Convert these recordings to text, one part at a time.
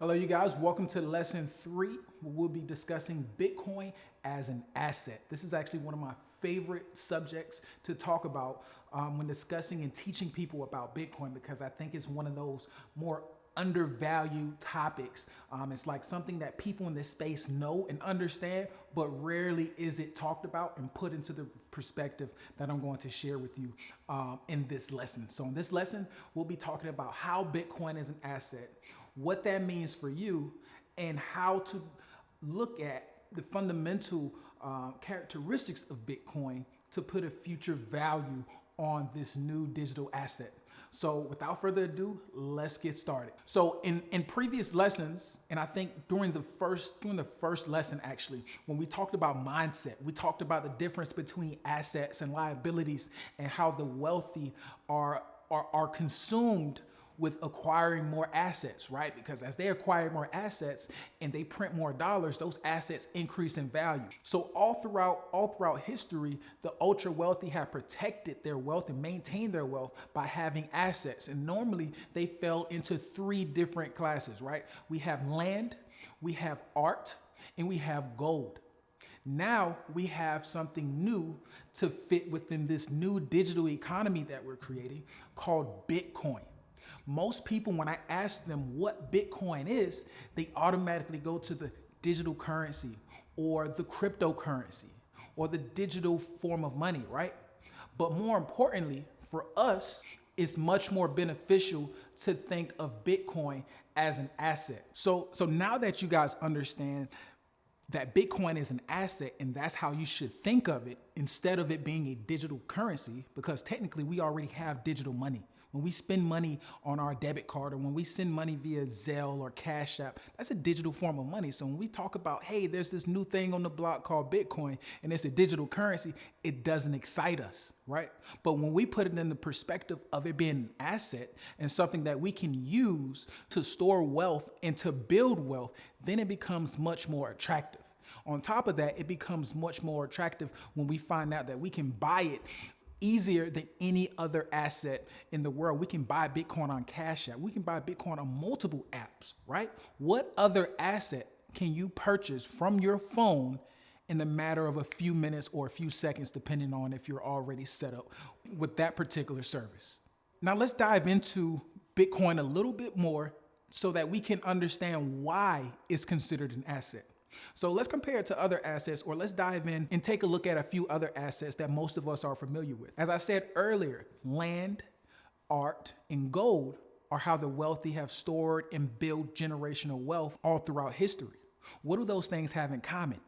Hello, you guys. Welcome to lesson 3. We'll be discussing Bitcoin as an asset. This is actually one of my favorite subjects to talk about when discussing and teaching people about Bitcoin because I think it's one of those more undervalued topics. It's like something that people in this space know and understand, but rarely is it talked about and put into the perspective that I'm going to share with you in this lesson. So in this lesson, we'll be talking about how Bitcoin is an asset, what that means for you, and how to look at the fundamental characteristics of Bitcoin to put a future value on this new digital asset. So without further ado, let's get started. So in previous lessons, and I think during the first lesson actually, when we talked about mindset, we talked about the difference between assets and liabilities and how the wealthy are consumed with acquiring more assets, right? Because as they acquire more assets and they print more dollars, those assets increase in value. So all throughout history, the ultra wealthy have protected their wealth and maintained their wealth by having assets. And normally they fell into 3 different classes, right? We have land, we have art, and we have gold. Now we have something new to fit within this new digital economy that we're creating called Bitcoin. Most people, when I ask them what Bitcoin is, they automatically go to the digital currency or the cryptocurrency or the digital form of money, right? But more importantly, for us, it's much more beneficial to think of Bitcoin as an asset. So now that you guys understand that Bitcoin is an asset and that's how you should think of it instead of it being a digital currency, because technically we already have digital money. When we spend money on our debit card or when we send money via Zelle or Cash App, that's a digital form of money. So when we talk about, hey, there's this new thing on the block called Bitcoin and it's a digital currency, it doesn't excite us, right? But when we put it in the perspective of it being an asset and something that we can use to store wealth and to build wealth, then it becomes much more attractive. On top of that, it becomes much more attractive when we find out that we can buy it easier than any other asset in the world. We can buy Bitcoin on Cash App. We can buy Bitcoin on multiple apps, right? What other asset can you purchase from your phone in the matter of a few minutes or a few seconds, depending on if you're already set up with that particular service? Now let's dive into Bitcoin a little bit more so that we can understand why it's considered an asset. So let's compare it to other assets, or let's dive in and take a look at a few other assets that most of us are familiar with. As I said earlier, land, art, and gold are how the wealthy have stored and built generational wealth all throughout history. What do those things have in common?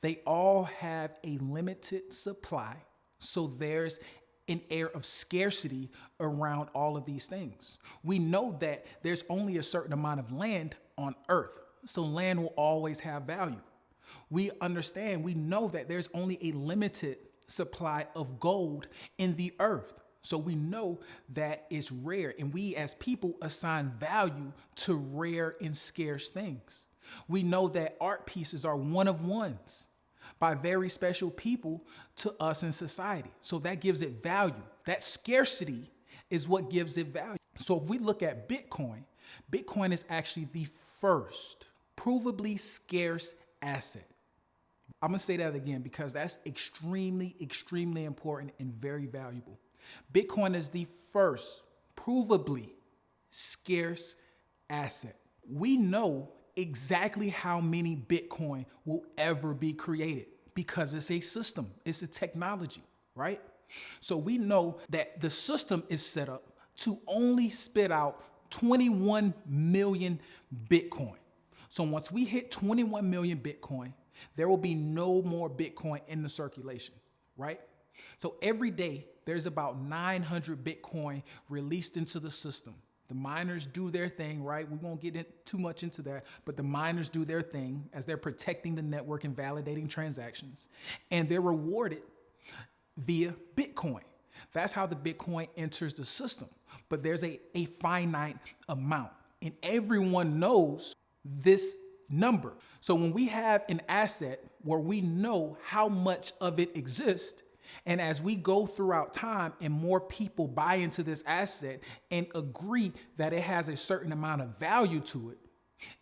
They all have a limited supply, so there's an air of scarcity around all of these things. We know that there's only a certain amount of land on Earth. So land will always have value. We know that there's only a limited supply of gold in the earth. So we know that it's rare, and we as people assign value to rare and scarce things. We know that art pieces are one of ones by very special people to us in society. So that gives it value. That scarcity is what gives it value. So if we look at Bitcoin, Bitcoin is actually the first provably scarce asset. I'm gonna say that again because that's extremely, extremely important and very valuable. Bitcoin is the first provably scarce asset. We know exactly how many Bitcoin will ever be created because it's a system, it's a technology, right? So we know that the system is set up to only spit out 21 million Bitcoin. So once we hit 21 million Bitcoin, there will be no more Bitcoin in the circulation, right? So every day there's about 900 Bitcoin released into the system. The miners do their thing, right? We won't get too much into that, but the miners do their thing as they're protecting the network and validating transactions. And they're rewarded via Bitcoin. That's how the Bitcoin enters the system. But there's a finite amount, and everyone knows this number. So when we have an asset where we know how much of it exists, and as we go throughout time and more people buy into this asset and agree that it has a certain amount of value to it,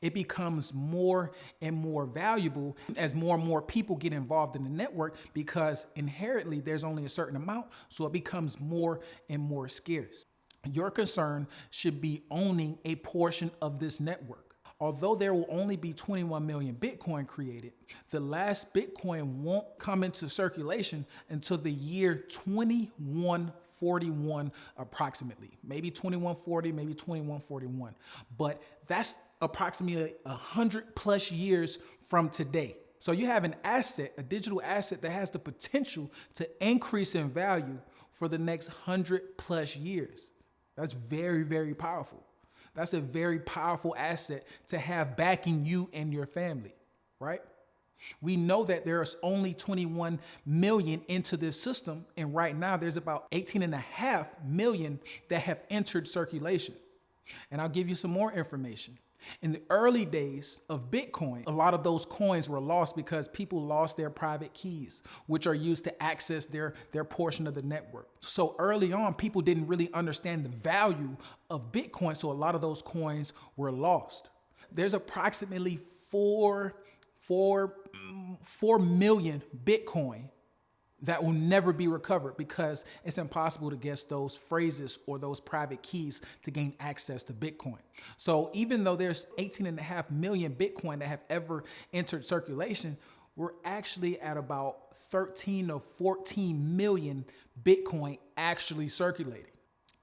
It becomes more and more valuable as more and more people get involved in the network, because inherently there's only a certain amount, so it becomes more and more scarce. Your concern should be owning a portion of this network. Although there will only be 21 million Bitcoin created, the last Bitcoin won't come into circulation until the year 2141 approximately. Maybe 2140, maybe 2141. But that's approximately 100 plus years from today. So you have an asset, a digital asset that has the potential to increase in value for the next 100 plus years. That's very, very powerful. That's a very powerful asset to have backing you and your family, right? We know that there's only 21 million into this system, and right now there's about 18.5 million that have entered circulation. And I'll give you some more information. In the early days of Bitcoin, a lot of those coins were lost because people lost their private keys, which are used to access their portion of the network. So early on, people didn't really understand the value of Bitcoin, so a lot of those coins were lost. There's approximately 4 million Bitcoin that will never be recovered because it's impossible to guess those phrases or those private keys to gain access to Bitcoin. So even though there's 18.5 million Bitcoin that have ever entered circulation, we're actually at about 13 or 14 million Bitcoin actually circulating.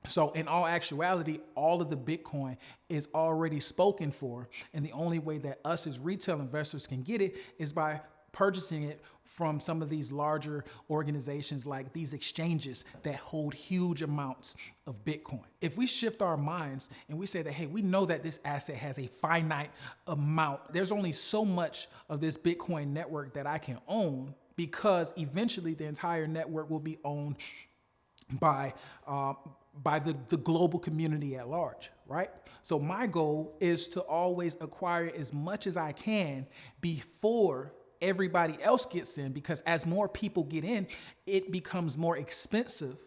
So in all actuality, all of the Bitcoin is already spoken for. And the only way that us as retail investors can get it is by purchasing it from some of these larger organizations like these exchanges that hold huge amounts of Bitcoin. If we shift our minds and we say that, hey, we know that this asset has a finite amount, there's only so much of this Bitcoin network that I can own, because eventually the entire network will be owned by the global community at large, right? So my goal is to always acquire as much as I can before everybody else gets in, because as more people get in, it becomes more expensive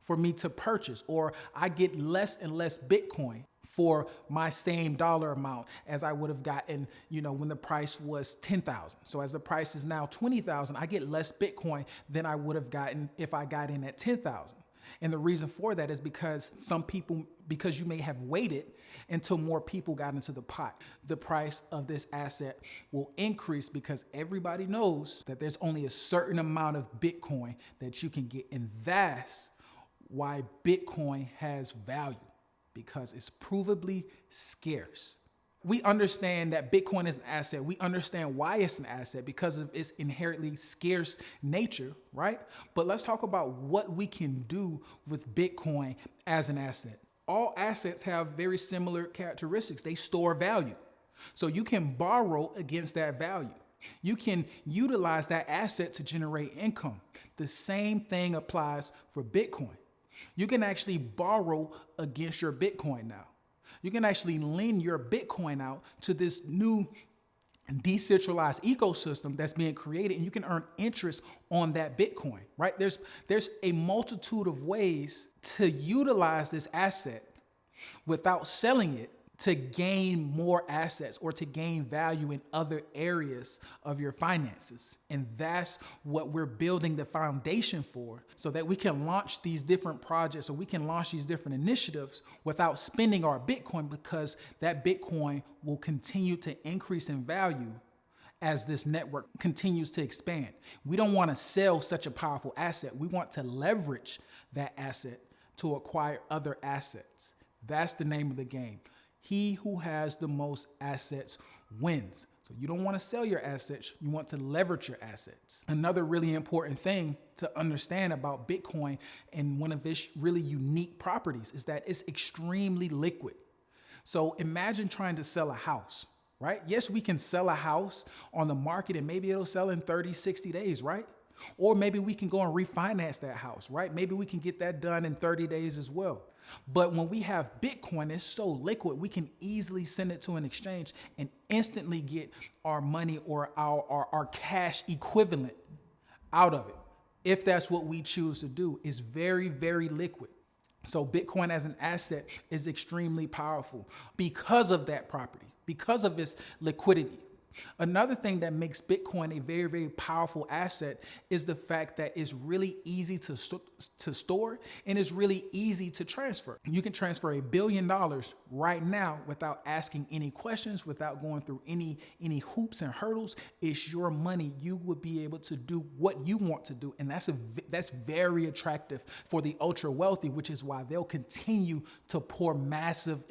for me to purchase, or I get less and less Bitcoin for my same dollar amount as I would have gotten, when the price was 10,000. So as the price is now 20,000, I get less Bitcoin than I would have gotten if I got in at 10,000. And the reason for that is because because you may have waited until more people got into the pot, the price of this asset will increase, because everybody knows that there's only a certain amount of Bitcoin that you can get. And that's why Bitcoin has value, because it's provably scarce. We understand that Bitcoin is an asset. We understand why it's an asset, because of its inherently scarce nature, right? But let's talk about what we can do with Bitcoin as an asset. All assets have very similar characteristics. They store value. So you can borrow against that value. You can utilize that asset to generate income. The same thing applies for Bitcoin. You can actually borrow against your Bitcoin now. You can actually lend your Bitcoin out to this new decentralized ecosystem that's being created, and you can earn interest on that Bitcoin, right? There's a multitude of ways to utilize this asset without selling it to gain more assets or to gain value in other areas of your finances. And that's what we're building the foundation for, so that we can launch these different projects, or we can launch these different initiatives without spending our Bitcoin, because that Bitcoin will continue to increase in value as this network continues to expand. We don't want to sell such a powerful asset. We want to leverage that asset to acquire other assets. That's the name of the game. He who has the most assets wins. So you don't want to sell your assets. You want to leverage your assets. Another really important thing to understand about Bitcoin, and one of its really unique properties, is that it's extremely liquid. So imagine trying to sell a house, right? Yes, we can sell a house on the market and maybe it'll sell in 30, 60 days, right? Or maybe we can go and refinance that house, right? Maybe we can get that done in 30 days as well. But when we have Bitcoin, it's so liquid, we can easily send it to an exchange and instantly get our money or our cash equivalent out of it. If that's what we choose to do, it's very, very liquid. So Bitcoin as an asset is extremely powerful because of that property. because of its liquidity. Another thing that makes Bitcoin a very, very powerful asset is the fact that it's really easy to store and it's really easy to transfer. You can transfer $1 billion right now without asking any questions, without going through any hoops and hurdles. It's your money. You would be able to do what you want to do. And that's very attractive for the ultra wealthy, which is why they'll continue to pour massive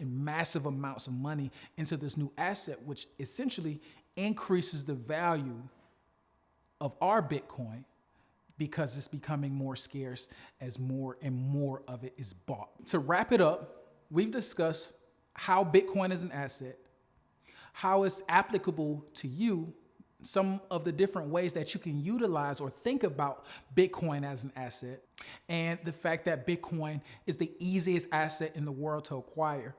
amounts of money into this new asset, which essentially increases the value of our Bitcoin because it's becoming more scarce as more and more of it is bought. To wrap it up, we've discussed how Bitcoin is an asset, how it's applicable to you, some of the different ways that you can utilize or think about Bitcoin as an asset, and the fact that Bitcoin is the easiest asset in the world to acquire,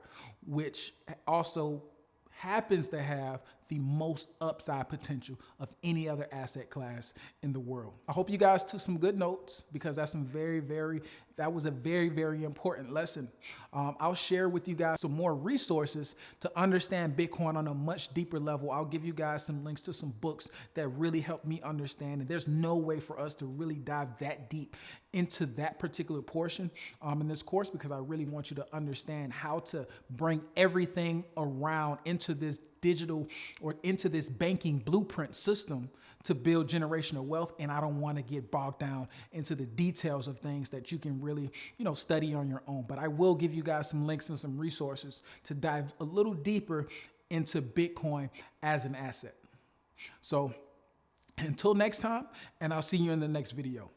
which also happens to have the most upside potential of any other asset class in the world. I hope you guys took some good notes because that was a very, very important lesson. I'll share with you guys some more resources to understand Bitcoin on a much deeper level. I'll give you guys some links to some books that really help me understand. And there's no way for us to really dive that deep into that particular portion in this course because I really want you to understand how to bring everything around into this digital or into this banking blueprint system to build generational wealth. And I don't want to get bogged down into the details of things that you can really, study on your own. But I will give you guys some links and some resources to dive a little deeper into Bitcoin as an asset. So until next time, and I'll see you in the next video.